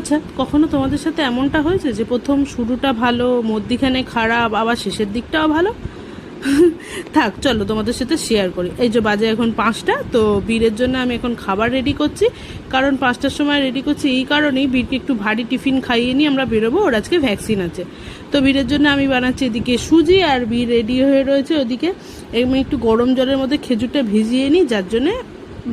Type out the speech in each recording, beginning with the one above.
আচ্ছা, কখনো তোমাদের সাথে এমনটা হয়েছে যে প্রথম শুরুটা ভালো, মধ্যিখানে খারাপ, আবার শেষের দিকটাও ভালো? থাক, চলো তোমাদের সাথে শেয়ার করি। এই যে বাজে এখন 5টা, তো বীরের জন্য আমি এখন খাবার রেডি করছি। কারণ 5টার সময় রেডি করছি এই কারণেই, বীরকে একটু ভারী টিফিন খাইয়ে নিয়ে আমরা বেরোবো, ওর আজকে ভ্যাকসিন আছে। তো বীরের জন্য আমি বানাচ্ছি এদিকে সুজি, আর বীর রেডি হয়ে রয়েছে ওদিকে। আমি একটু গরম জলের মধ্যে খেজুরটা ভিজিয়ে নিই, যার জন্যে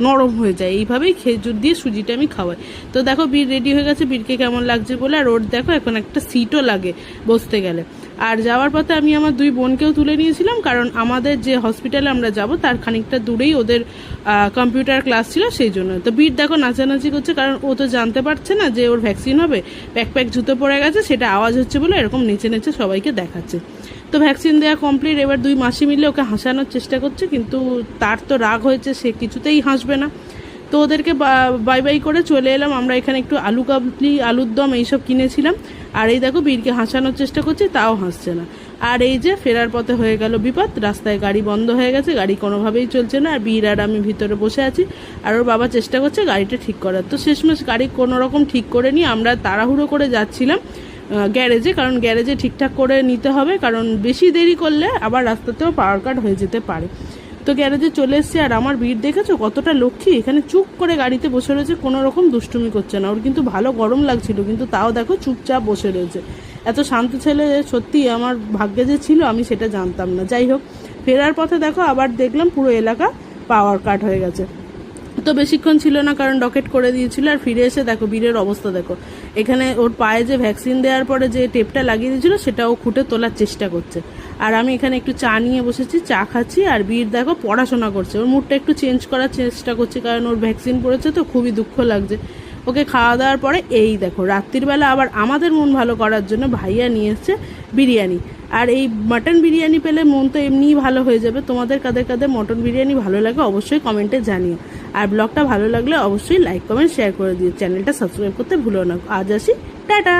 নরম হয়ে যায়। এইভাবেই খেজুর দিয়ে সুজিটা আমি খাওয়াই। তো দেখো বীর রেডি হয়ে গেছে, বীরকে কেমন লাগছে বলে। আর ওর দেখো এখন একটা সিটও লাগে বসতে গেলে। আর যাওয়ার পথে আমি আমার 2 বোনকেও তুলে নিয়েছিলাম, কারণ আমাদের যে হসপিটালে আমরা যাব তার খানিকটা দূরেই ওদের কম্পিউটার ক্লাস ছিল, সেই জন্য। তো বীর দেখো নাচানাচি করছে, কারণ ও তো জানতে পারছে না যে ওর ভ্যাকসিন হবে। প্যাক জুতো পড়ে গেছে, সেটা আওয়াজ হচ্ছে বলে এরকম নেচে নেচে সবাইকে দেখাচ্ছে। তো ভ্যাকসিন দেওয়া কমপ্লিট। এবার 2 মাসি মিলে ওকে হাসানোর চেষ্টা করছে, কিন্তু তার তো রাগ হয়েছে, সে কিছুতেই হাসবে না। তো ওদেরকে বাই বাই করে চলে এলাম। আমরা এখানে একটু আলু কাবলি, আলুর দম এইসব কিনেছিলাম। আর এই দেখো বীরকে হাসানোর চেষ্টা করছি, তাও হাসছে না। আর এই যে ফেরার পথে হয়ে গেল বিপদ, রাস্তায় গাড়ি বন্ধ হয়ে গেছে, গাড়ি কোনোভাবেই চলছে না। আর বীর আর আমি ভিতরে বসে আছি, আর ওর বাবা চেষ্টা করছে গাড়িটা ঠিক করার। তো শেষমেশ গাড়ি কোনো রকম ঠিক করে নিয়ে আমরা তাড়াহুড়ো করে যাচ্ছিলাম গ্যারেজে, কারণ গ্যারেজে ঠিকঠাক করে নিতে হবে, কারণ বেশি দেরি করলে আবার রাস্তাতেও পাওয়ার কাট হয়ে যেতে পারে। তো গ্যারেজে চলে এসছে। আর আমার বীর দেখেছো কতটা লক্ষ্মী, এখানে চুপ করে গাড়িতে বসে রয়েছে, কোনো রকম দুষ্টুমি করছে না। ওর কিন্তু ভালো গরম লাগছিল, কিন্তু তাও দেখো চুপচাপ বসে রয়েছে। এত শান্ত ছেলে সত্যি আমার ভাগ্যে যে ছিল আমি সেটা জানতাম না। যাই হোক, ফেরার পথে দেখো আবার দেখলাম পুরো এলাকা পাওয়ার কাট হয়ে গেছে। তো বেশিক্ষণ ছিল না, কারণ ডকেট করে দিয়েছিল। আর ফিরে এসে দেখো বীরের অবস্থা দেখো, এখানে ওর পায়ে যে ভ্যাকসিন দেওয়ার পরে যে টেপটা লাগিয়ে দিয়েছিল সেটাও খুঁটে তোলার চেষ্টা করছে। আর আমি এখানে একটু চা নিয়ে বসেছি, চা খাচ্ছি। আর বীর দেখো পড়াশোনা করছে, ওর মুডটা একটু চেঞ্জ করার চেষ্টা করছে, কারণ ওর ভ্যাকসিন পড়েছে তো খুবই দুঃখ লাগছে। ওকে খাওয়া দাওয়ার পরে এই দেখো রাত্রিবেলা আবার আমাদের মন ভালো করার জন্য ভাইয়া নিয়ে এসছে বিরিয়ানি। আর এই মাটন বিরিয়ানি পেলে মন তো এমনিই ভালো হয়ে যাবে। তোমাদের কাদের কাদের মটন বিরিয়ানি ভালো লাগে অবশ্যই কমেন্টে জানিও। আর ব্লগটা ভালো লাগলে অবশ্যই লাইক কমেন্ট শেয়ার করে দিও, চ্যানেলটা সাবস্ক্রাইব করতে ভুলো না। আজ আসি, টাটা।